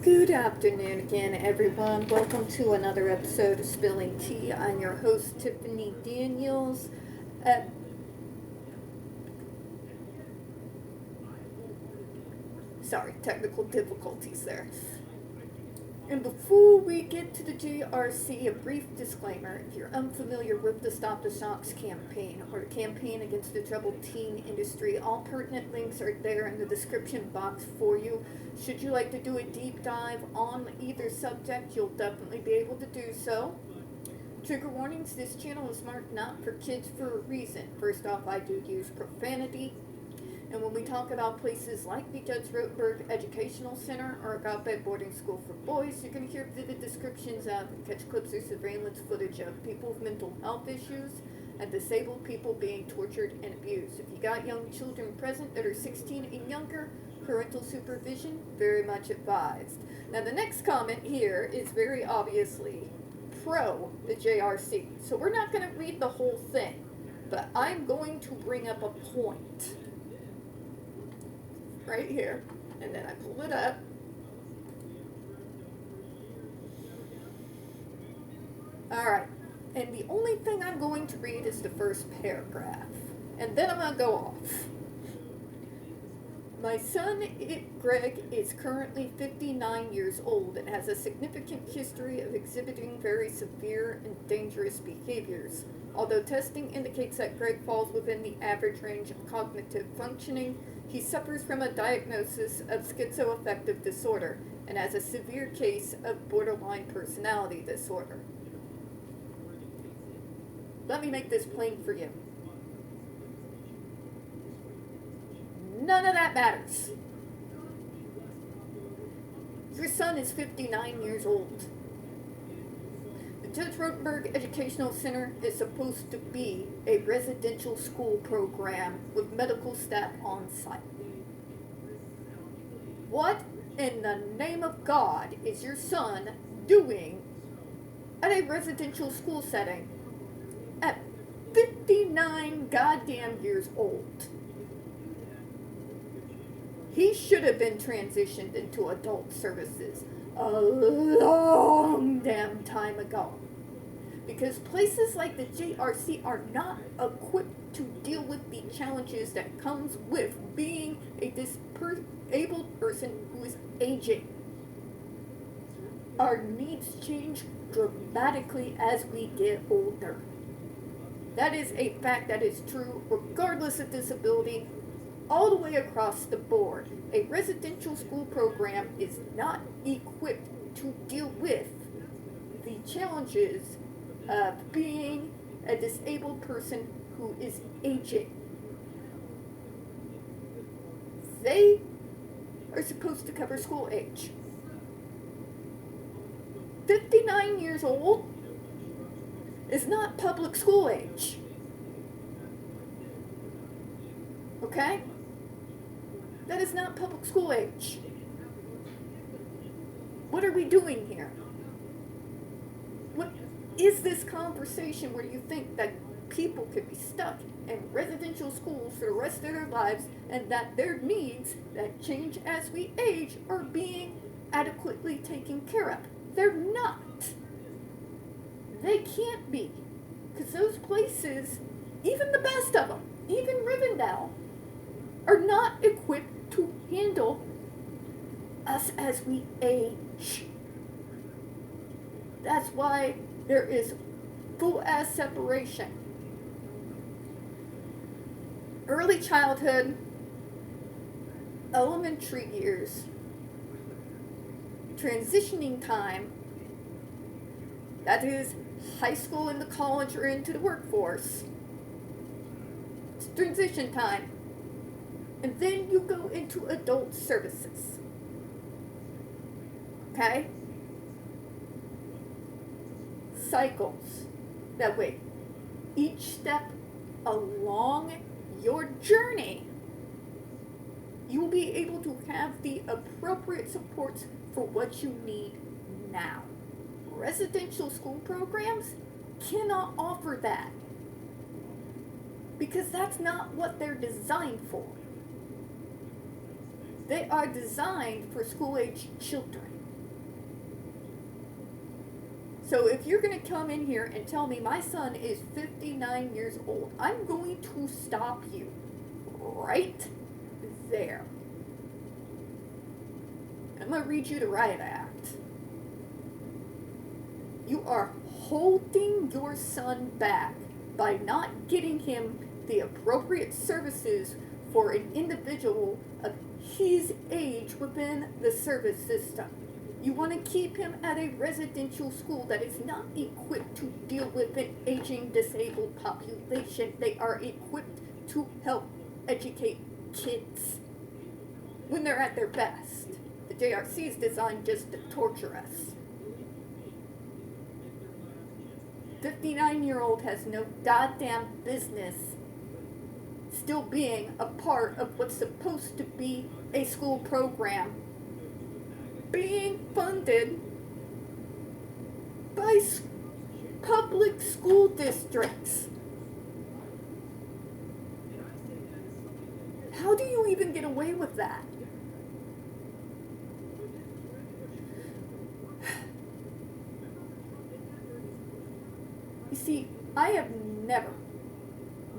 Good afternoon again, everyone. Welcome to another episode of Spilling Tea. I'm your host, Tiffany Daniels. Sorry, technical difficulties there. And before we get to the GRC, a brief disclaimer. If you're unfamiliar with the Stop the Shocks campaign or the campaign against the troubled teen industry, all pertinent links are there in the description box for you. Should you like to do a deep dive on either subject, you'll definitely be able to do so. Trigger warnings, this channel is marked not for kids for a reason. First off, I do use profanity. And when we talk about places like the Judge Rotenberg Educational Center or Agape Boarding School for Boys, you're going to hear vivid descriptions of and catch clips or surveillance footage of people with mental health issues and disabled people being tortured and abused. If you got young children present that are 16 and younger, parental supervision, very much advised. Now the next comment here is very obviously pro the JRC. So we're not going to read the whole thing, but I'm going to bring up a point right here, and then I pull it up. Alright, and the only thing I'm going to read is the first paragraph, and then I'm going to go off. My son, Greg, is currently 59 years old and has a significant history of exhibiting very severe and dangerous behaviors. Although testing indicates that Greg falls within the average range of cognitive functioning, he suffers from a diagnosis of schizoaffective disorder and has a severe case of borderline personality disorder. Let me make this plain for you. None of that matters. Your son is 59 years old. The Judge Rotenberg Educational Center is supposed to be a residential school program with medical staff on site. What in the name of God is your son doing at a residential school setting at 59 goddamn years old? He should have been transitioned into adult services a long damn time ago. Because places like the JRC are not equipped to deal with the challenges that comes with being a disabled person who is aging. Our needs change dramatically as we get older. That is a fact that is true regardless of disability, all the way across the board. A residential school program is not equipped to deal with the challenges of being a disabled person who is aging. They are supposed to cover school age. 59 years old is not public school age. Okay? That is not public school age. What are we doing here? What is this conversation where you think that people could be stuck in residential schools for the rest of their lives and that their needs that change as we age are being adequately taken care of? They're not. They can't be. Because those places, even the best of them, even Rivendell, are not equipped to handle us as we age. That's why there is full-ass separation. Early childhood, elementary years, transitioning time, that is high school into college or into the workforce. It's transition time. And then you go into adult services. Okay? Cycles. That way, each step along your journey, you will be able to have the appropriate supports for what you need now. Residential school programs cannot offer that, because that's not what they're designed for. They are designed for school-age children. So if you're going to come in here and tell me my son is 59 years old, I'm going to stop you right there. I'm going to read you the Riot Act. You are holding your son back by not getting him the appropriate services for an individual of his age within the service system. You want to keep him at a residential school that is not equipped to deal with an aging disabled population. They are equipped to help educate kids when they're at their best. The JRC is designed just to torture us. 59-year-old has no goddamn business still being a part of what's supposed to be a school program being funded by public school districts. How do you even get away with that? You see, I have never,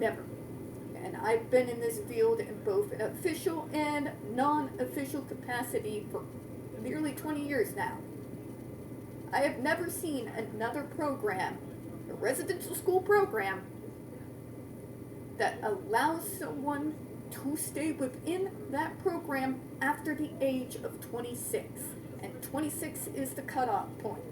and I've been in this field in both an official and non-official capacity for nearly 20 years now. I have never seen another program, a residential school program, that allows someone to stay within that program after the age of 26. And 26 is the cutoff point.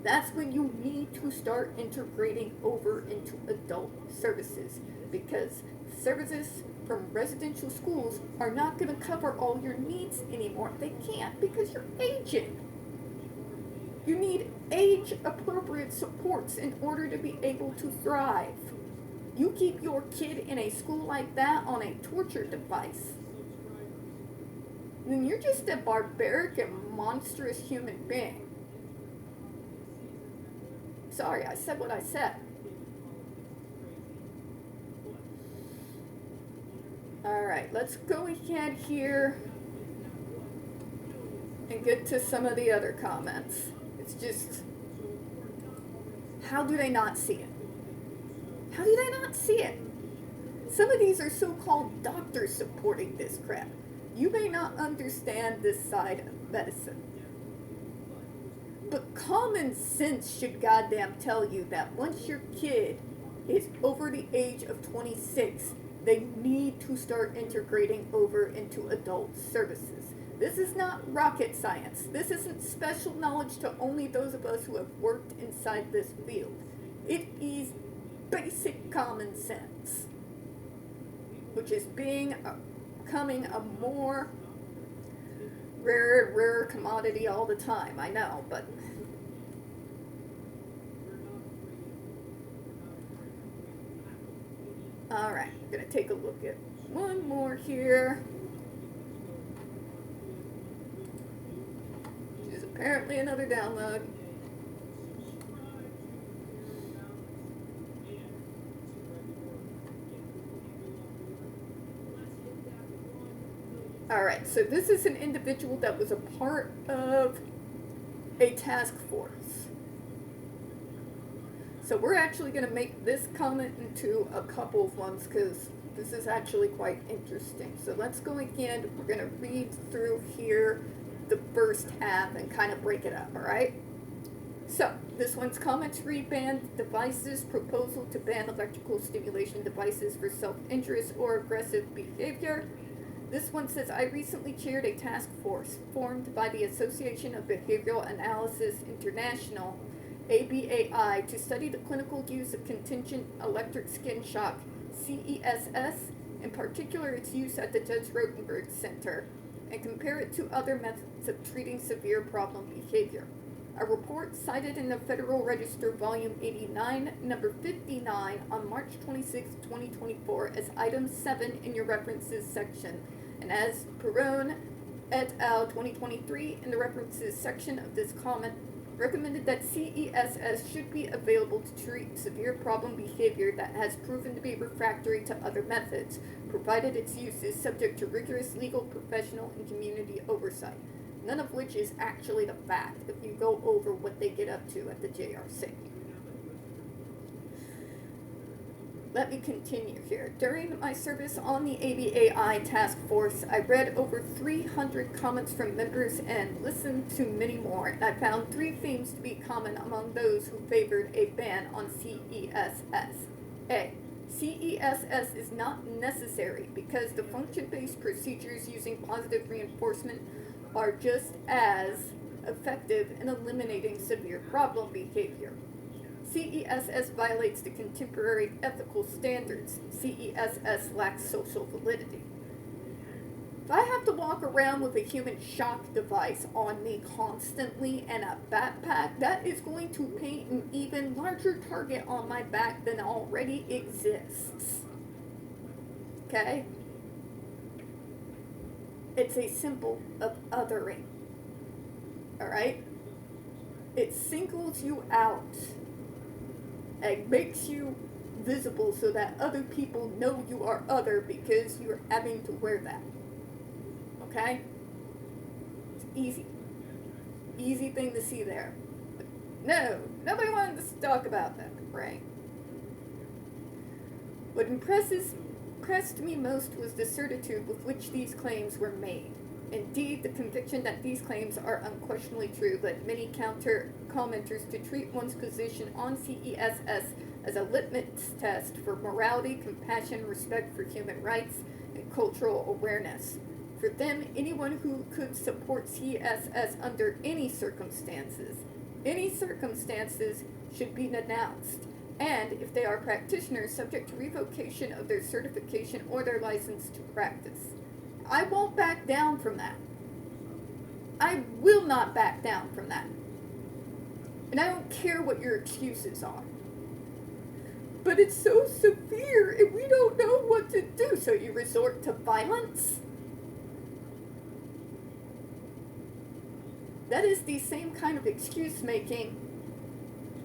That's when you need to start integrating over into adult services, because services from residential schools are not going to cover all your needs anymore. They can't, because you're aging. You need age-appropriate supports in order to be able to thrive. You keep your kid in a school like that on a torture device, then you're just a barbaric and monstrous human being. Sorry, I said what I said. Alright, let's go ahead here and get to some of the other comments. It's just, how do they not see it? How do they not see it? Some of these are so-called doctors supporting this crap. You may not understand this side of medicine, but common sense should goddamn tell you that once your kid is over the age of 26, they need to start integrating over into adult services. This is not rocket science. This isn't special knowledge to only those of us who have worked inside this field. It is basic common sense, which is becoming a more rare commodity all the time. I know, but alright, I'm going to take a look at one more here. Which is apparently another download. Alright, so this is an individual that was a part of a task force. So we're actually going to make this comment into a couple of ones because this is actually quite interesting. So let's go again. We're going to read through here the first half and kind of break it up, alright? So, this one's comments read ban devices, proposal to ban electrical stimulation devices for self-injurious or aggressive behavior. This one says, I recently chaired a task force formed by the Association of Behavioral Analysis International, ABAI, to study the clinical use of contingent electric skin shock, CESS, in particular its use at the Judge Rotenberg Center, and compare it to other methods of treating severe problem behavior. A report cited in the Federal Register, Volume 89, Number 59, on March 26, 2024, as Item 7 in your references section, and as Perron et al. 2023 in the references section of this comment, recommended that CESS should be available to treat severe problem behavior that has proven to be refractory to other methods, provided its use is subject to rigorous legal, professional, and community oversight. none of which is actually the fact if you go over what they get up to at the JRC. Let me continue here. During my service on the ABAI task force, I read over 300 comments from members and listened to many more, and I found three themes to be common among those who favored a ban on CESS. A. CESS is not necessary because the function-based procedures using positive reinforcement are just as effective in eliminating severe problem behavior. CESS violates the contemporary ethical standards. CESS lacks social validity. If I have to walk around with a human shock device on me constantly and a backpack, that is going to paint an even larger target on my back than already exists. Okay? It's a symbol of othering. Alright? It singles you out. It makes you visible so that other people know you are other because you're having to wear that. Okay? It's easy. Easy thing to see there. But no, nobody wanted to talk about that, right? What impressed me most was the certitude with which these claims were made. Indeed, the conviction that these claims are unquestionably true led many counter-commenters to treat one's position on CESS as a litmus test for morality, compassion, respect for human rights, and cultural awareness. For them, anyone who could support CESS under any circumstances should be denounced, and, if they are practitioners, subject to revocation of their certification or their license to practice. I won't back down from that. I will not back down from that. And I don't care what your excuses are. But it's so severe and we don't know what to do, so you resort to violence? That is the same kind of excuse making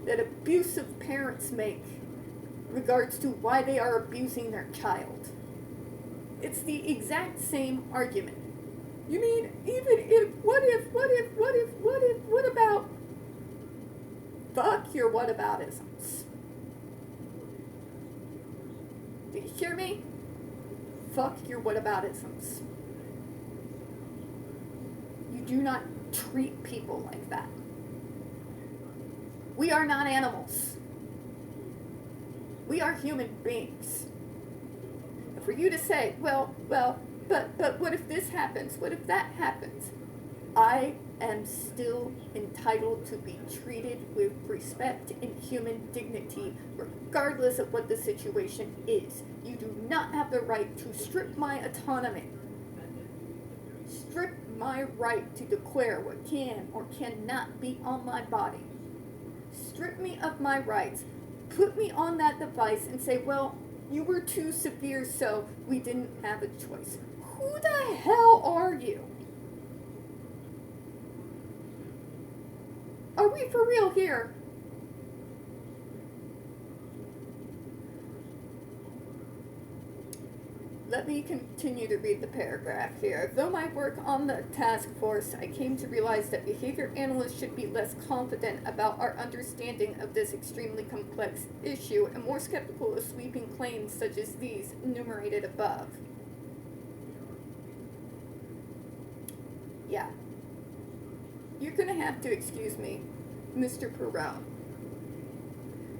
that abusive parents make in regards to why they are abusing their child. It's the exact same argument. You mean, even if, what about, fuck your whataboutisms. Do you hear me? Fuck your whataboutisms. You do not treat people like that. We are not animals. We are human beings. For you to say, but what if this happens? What if that happens? I am still entitled to be treated with respect and human dignity, regardless of what the situation is. You do not have the right to strip my autonomy. Strip my right to declare what can or cannot be on my body. Strip me of my rights. Put me on that device and say, well, you were too severe, so we didn't have a choice. Who the hell are you? Are we for real here? Let me continue to read the paragraph here. Though my work on the task force, I came to realize that behavior analysts should be less confident about our understanding of this extremely complex issue and more skeptical of sweeping claims such as these enumerated above. Yeah. You're going to have to excuse me, Mr. Perot.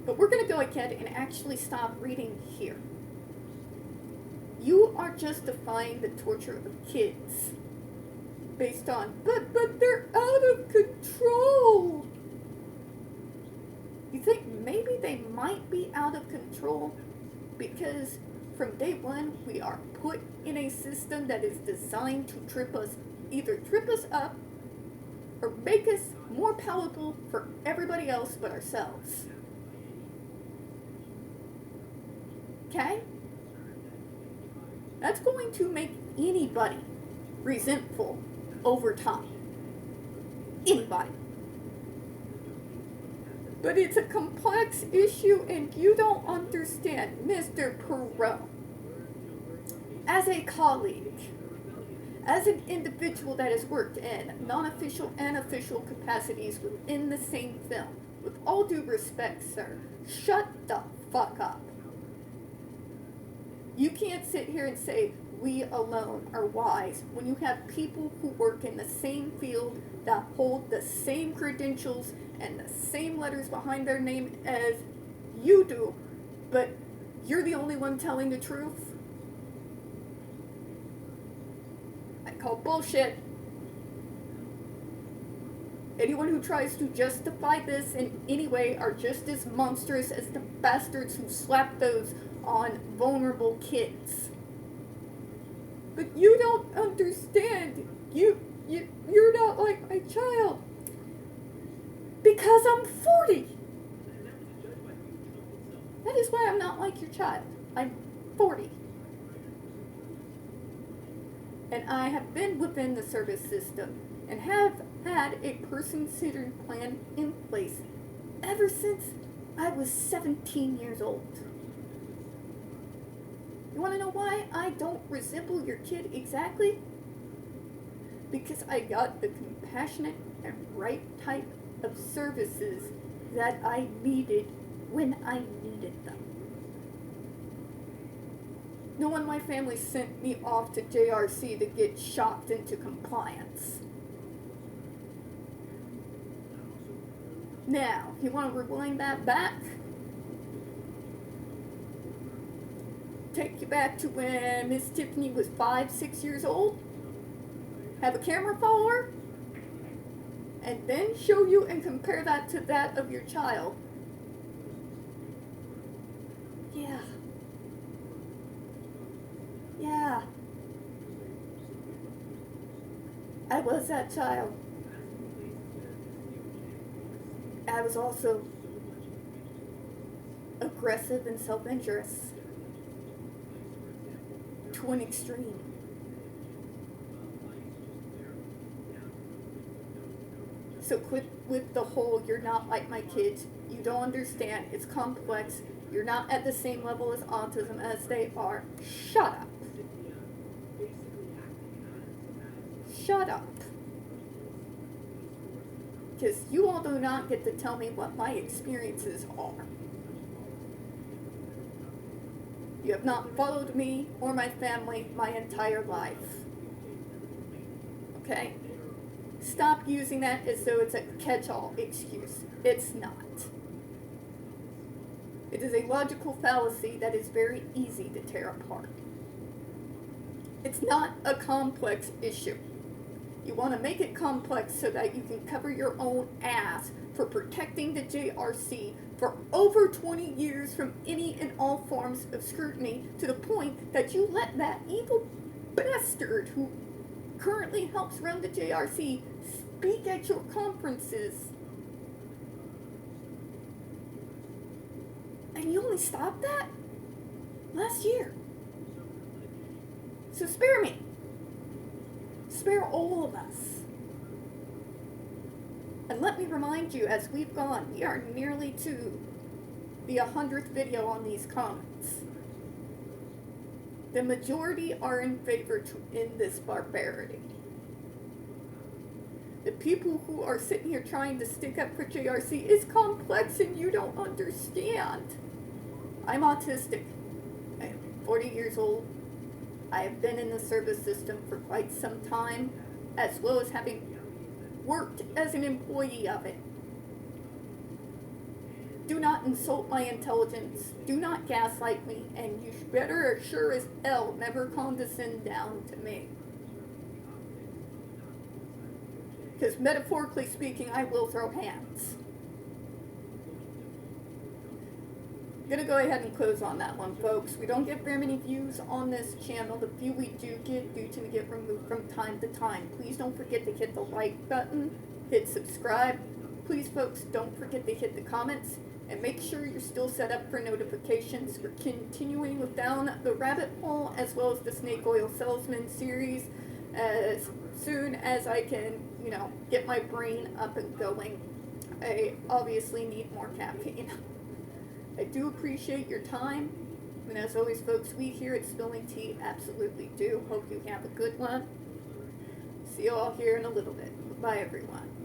But we're going to go ahead and actually stop reading here. You are justifying the torture of kids based on, but they're out of control. You think maybe they might be out of control because from day one we are put in a system that is designed to either trip us up or make us more palatable for everybody else but ourselves. Okay? That's going to make anybody resentful over time. Anybody. But it's a complex issue and you don't understand, Mr. Perot. As a colleague, As an individual that has worked in non-official and official capacities within the same film, with all due respect, sir, shut the fuck up. You can't sit here and say we alone are wise when you have people who work in the same field that hold the same credentials and the same letters behind their name as you do, but you're the only one telling the truth. I call bullshit. Anyone who tries to justify this in any way are just as monstrous as the bastards who slap those on vulnerable kids. But you don't understand. You're not like my child. Because I'm 40. That is why I'm not like your child. I'm 40. And I have been within the service system and have had a person-centered plan in place ever since I was 17 years old. You want to know why I don't resemble your kid exactly? Because I got the compassionate and right type of services that I needed when I needed them. No one in my family sent me off to JRC to get shocked into compliance. Now, you want to rewind that back? Take you back to when Miss Tiffany was 5, 6 years old? Have a camera follow her? And then show you and compare that to that of your child. Yeah. I was that child. I was also aggressive and self-injurious to an extreme. So quit with the whole, you're not like my kids, you don't understand, it's complex, you're not at the same level as autism as they are. Shut up. Shut up. Because you all do not get to tell me what my experiences are. You have not followed me or my family my entire life. Okay? Stop using that as though it's a catch-all excuse. It's not. It is a logical fallacy that is very easy to tear apart. It's not a complex issue. You want to make it complex so that you can cover your own ass for protecting the JRC for over 20 years from any and all forms of scrutiny, to the point that you let that evil bastard who currently helps run the JRC speak at your conferences. And you only stopped that last year. So spare me. Spare all of us. And let me remind you, as we've gone, we are nearly to the 100th video on these comments. The majority are in favor to end this barbarity. The people who are sitting here trying to stick up for JRC is complex and you don't understand. I'm autistic. I am 40 years old. I have been in the service system for quite some time, as well as having worked as an employee of it. Do not insult my intelligence. Do not gaslight me, and you better sure as hell never condescend down to me. Because metaphorically speaking, I will throw hands. I'm going to go ahead and close on that one, folks. We don't get very many views on this channel. The few we do tend to get removed from time to time. Please don't forget to hit the like button, hit subscribe. Please, folks, don't forget to hit the comments, and make sure you're still set up for notifications. We're continuing with Down the Rabbit Hole, as well as the Snake Oil Salesman series, as soon as I can, get my brain up and going. I obviously need more caffeine. I do appreciate your time, and as always, folks, we here at Spilling Tea absolutely do. Hope you have a good one. See you all here in a little bit. Bye, everyone.